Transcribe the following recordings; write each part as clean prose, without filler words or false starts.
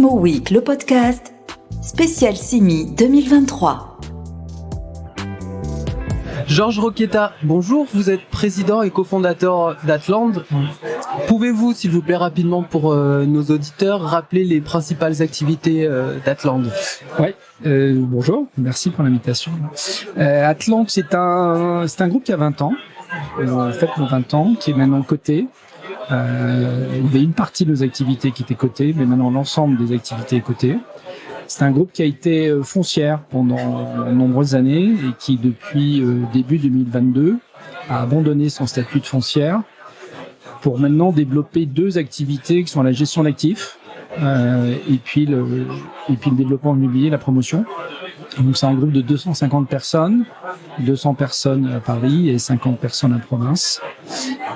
CMO Week, le podcast, spécial CIMI 2023. Georges Roqueta, bonjour, vous êtes président et cofondateur d'Atland. Pouvez-vous, s'il vous plaît, rapidement pour nos auditeurs, rappeler les principales activités d'Atland ? Oui, bonjour, merci pour l'invitation. Atland, c'est un groupe qui a 20 ans, en fait, 20 ans, qui est maintenant coté. Il y avait une partie de nos activités qui était cotée, mais maintenant l'ensemble des activités est coté. C'est un groupe qui a été foncière pendant de nombreuses années et qui, depuis début 2022, a abandonné son statut de foncière pour maintenant développer deux activités qui sont la gestion d'actifs et puis le développement immobilier, la promotion. Donc c'est un groupe de 250 personnes, 200 personnes à Paris et 50 personnes en province.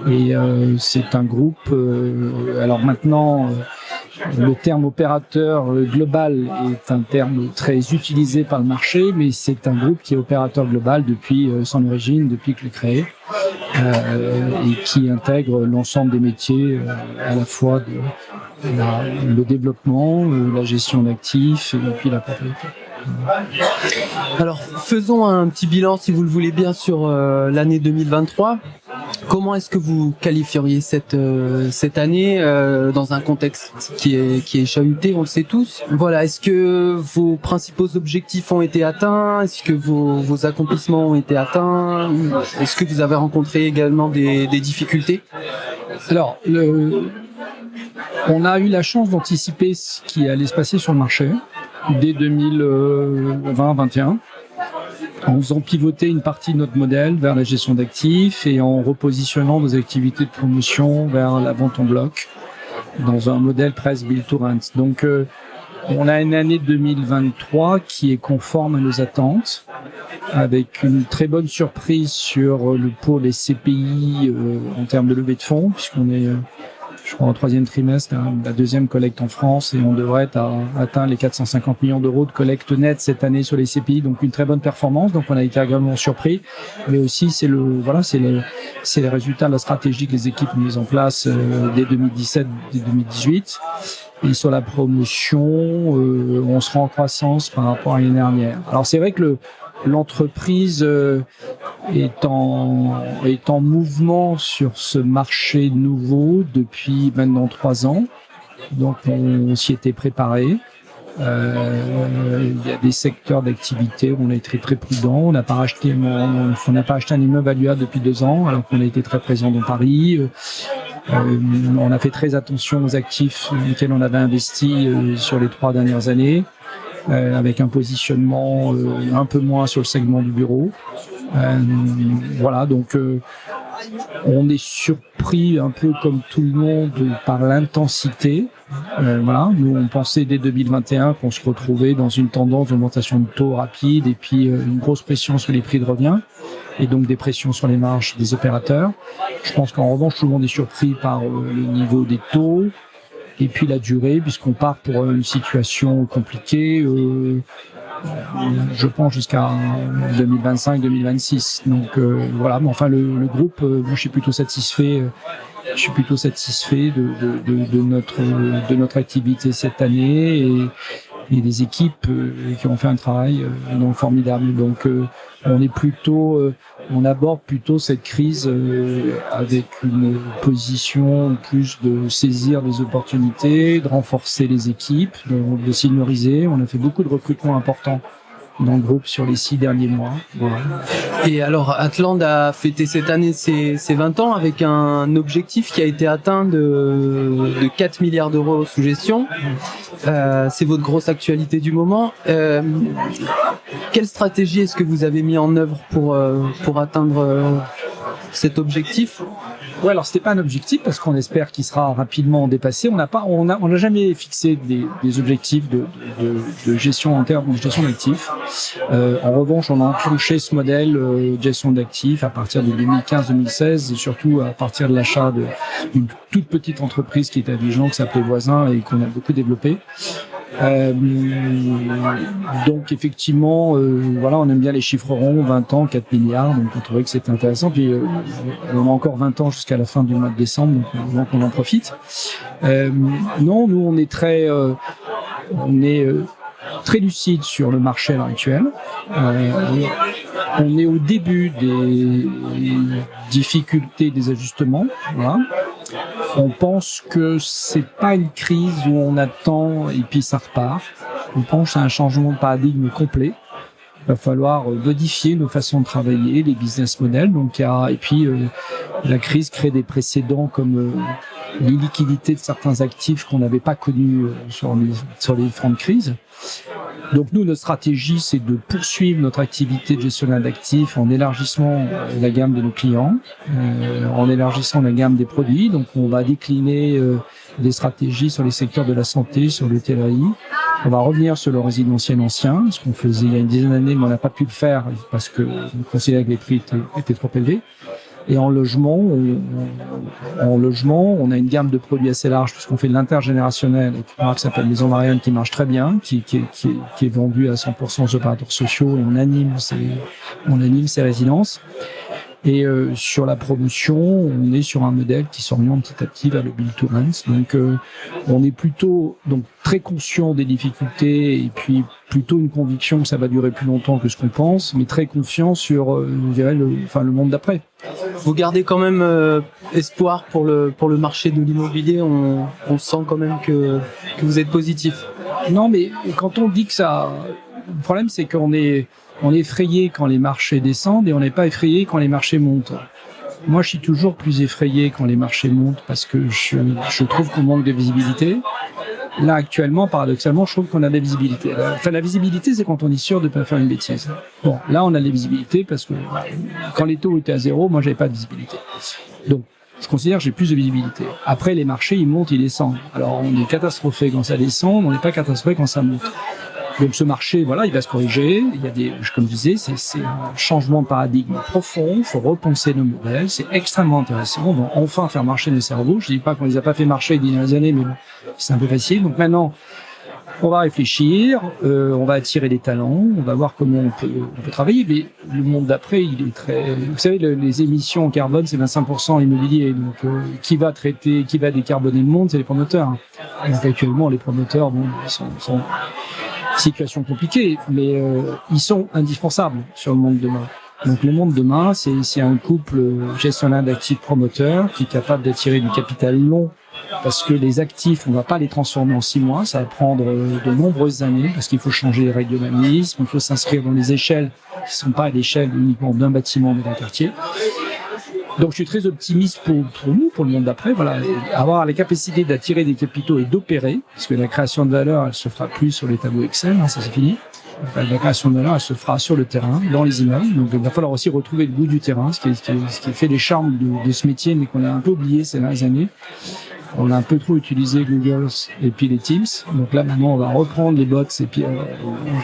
Et c'est un groupe, alors maintenant le terme opérateur global est un terme très utilisé par le marché, mais c'est un groupe qui est opérateur global depuis son origine, depuis qu'il est créé, et qui intègre l'ensemble des métiers, à la fois le développement, la gestion d'actifs et puis la propriété. Alors, faisons un petit bilan, si vous le voulez bien, sur l'année 2023. Comment est-ce que vous qualifieriez cette année dans un contexte qui est chahuté, on le sait tous. Voilà, est-ce que vos principaux objectifs ont été atteints ? Est-ce que vos accomplissements ont été atteints ? Est-ce que vous avez rencontré également des difficultés ? Alors, on a eu la chance d'anticiper ce qui allait se passer sur le marché dès 2020-2021, en faisant pivoter une partie de notre modèle vers la gestion d'actifs et en repositionnant nos activités de promotion vers la vente en bloc dans un modèle presque build to rent. Donc, on a une année 2023 qui est conforme à nos attentes, avec une très bonne surprise sur le pôle SCPI en termes de levée de fonds, puisqu'on est je crois, au troisième trimestre, la deuxième collecte en France, et on devrait atteindre les 450 millions d'euros de collecte nette cette année sur les CPI, donc une très bonne performance. Donc on a été agréablement surpris, mais aussi c'est les résultats de la stratégie que les équipes ont mis en place dès 2017, dès 2018. Et sur la promotion, on sera en croissance par rapport à l'année dernière. Alors c'est vrai que l'entreprise est en mouvement sur ce marché nouveau depuis maintenant 3 ans. Donc on s'y était préparé. Il y a des secteurs d'activité où on a été très prudent. On n'a pas acheté un immeuble valuable depuis 2 ans, alors qu'on a été très présent dans Paris. On a fait très attention aux actifs dans lesquels on avait investi sur les 3 dernières années. Avec un positionnement un peu moins sur le segment du bureau. Voilà, donc on est surpris un peu comme tout le monde par l'intensité. Voilà, nous on pensait dès 2021 qu'on se retrouvait dans une tendance d'augmentation de taux rapide et puis une grosse pression sur les prix de revient et donc des pressions sur les marges des opérateurs. Je pense qu'en revanche tout le monde est surpris par le niveau des taux. Et puis la durée, puisqu'on part pour une situation compliquée, je pense jusqu'à 2025-2026. Donc voilà, mais enfin le groupe, moi je suis plutôt satisfait. Je suis plutôt satisfait de notre activité cette année et des équipes qui ont fait un travail donc formidable. Donc on aborde plutôt cette crise avec une position plus de saisir des opportunités, de renforcer les équipes, de senioriser. On a fait beaucoup de recrutements importants dans le groupe sur les 6 derniers mois. Voilà. Et alors, Atland a fêté cette année ses 20 ans avec un objectif qui a été atteint de 4 milliards d'euros sous gestion. C'est votre grosse actualité du moment. Quelle stratégie est-ce que vous avez mis en œuvre pour atteindre cet objectif ? Ouais, alors c'était pas un objectif parce qu'on espère qu'il sera rapidement dépassé. On n'a jamais fixé des objectifs de gestion en termes de gestion d'actifs. En revanche, on a enclenché ce modèle de gestion d'actifs à partir de 2015-2016 et surtout à partir de l'achat d'une toute petite entreprise qui était à Dijon, qui s'appelait Voisin et qu'on a beaucoup développé. Donc effectivement, voilà, on aime bien les chiffres ronds, 20 ans, 4 milliards, donc on trouvait que c'était intéressant. Puis on a encore 20 ans jusqu'à la fin du mois de décembre, donc on en profite. Non, nous on est très on est très lucide sur le marché à l'heure actuelle. On est au début des difficultés, des ajustements. Voilà. On pense que c'est pas une crise où on attend et puis ça repart. On pense à un changement de paradigme complet. Il va falloir modifier nos façons de travailler, les business models. La crise crée des précédents comme l'illiquidité de certains actifs qu'on n'avait pas connus sur les différentes crises. Donc nous, notre stratégie, c'est de poursuivre notre activité de gestionnaire d'actifs en élargissant la gamme de nos clients, en élargissant la gamme des produits. Donc on va décliner des stratégies sur les secteurs de la santé, sur l'hôtellerie. On va revenir sur le résidentiel ancien, ce qu'on faisait il y a une dizaine d'années, mais on n'a pas pu le faire parce que on considérait que les prix étaient trop élevés. Et en logement, on a une gamme de produits assez large puisqu'on fait de l'intergénérationnel, qui s'appelle Maison Marianne, qui marche très bien, qui est vendu à 100% aux opérateurs sociaux, et on anime ces résidences. Et sur la promotion, on est sur un modèle qui s'oriente petit à petit vers le build to rent. Donc on est plutôt très conscient des difficultés et puis plutôt une conviction que ça va durer plus longtemps que ce qu'on pense, mais très confiant sur le monde d'après. Vous gardez quand même espoir pour le marché de l'immobilier. On sent quand même que vous êtes positif. Non, mais quand on dit que ça, le problème c'est qu'on est effrayé quand les marchés descendent et on n'est pas effrayé quand les marchés montent. Moi, je suis toujours plus effrayé quand les marchés montent parce que je trouve qu'on manque de visibilité. Là, actuellement, paradoxalement, je trouve qu'on a de la visibilité. La visibilité, c'est quand on est sûr de ne pas faire une bêtise. Bon, là, on a de la visibilité parce que quand les taux étaient à 0, moi, j'avais pas de visibilité. Donc, je considère que j'ai plus de visibilité. Après, les marchés, ils montent, ils descendent. Alors, on est catastrophé quand ça descend, on n'est pas catastrophé quand ça monte. Donc ce marché, voilà, il va se corriger. Il y a comme je disais, c'est un changement de paradigme profond. Il faut repenser nos modèles. C'est extrêmement intéressant. On va enfin faire marcher nos cerveaux. Je dis pas qu'on les a pas fait marcher les dernières années, mais bon, c'est un peu facile. Donc maintenant, on va réfléchir, on va attirer des talents, on va voir comment on peut travailler. Mais le monde d'après, il est très. Vous savez, les émissions en carbone, c'est 25% immobilier. Donc qui va décarboner le monde, c'est les promoteurs. Donc actuellement, les promoteurs, sont situation compliquée, mais ils sont indispensables sur le monde demain. Donc le monde demain, c'est un couple gestionnaire d'actifs promoteur qui est capable d'attirer du capital long, parce que les actifs, on va pas les transformer en 6 mois, ça va prendre de nombreuses années, parce qu'il faut changer les règles d'urbanisme, il faut s'inscrire dans les échelles qui sont pas à l'échelle uniquement d'un bâtiment mais d'un quartier. Donc je suis très optimiste pour nous, pour le monde d'après, voilà, avoir la capacité d'attirer des capitaux et d'opérer, parce que la création de valeur, elle se fera plus sur les tableaux Excel, ça c'est fini. La création de valeur, elle se fera sur le terrain, dans les immeubles. Donc il va falloir aussi retrouver le goût du terrain, ce qui fait les charmes de ce métier, mais qu'on a un peu oublié ces dernières années. On a un peu trop utilisé Google et puis les Teams. Donc là, maintenant, on va reprendre les bots et puis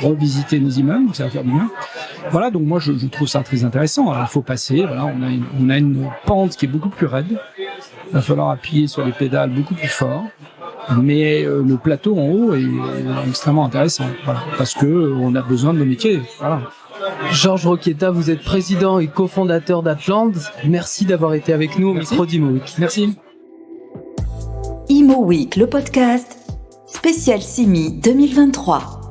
revisiter nos immeubles. Ça va faire du bien. Voilà, donc moi, je trouve ça très intéressant. Alors, il faut passer. Voilà, on a une pente qui est beaucoup plus raide. Il va falloir appuyer sur les pédales beaucoup plus fort. Mais le plateau en haut est extrêmement intéressant. Voilà, parce que on a besoin de nos métiers. Voilà. Georges Roqueta, vous êtes président et cofondateur d'Atland. Merci d'avoir été avec nous au micro d'Imo Week. Merci. Imo Week, le podcast spécial CIMI 2023.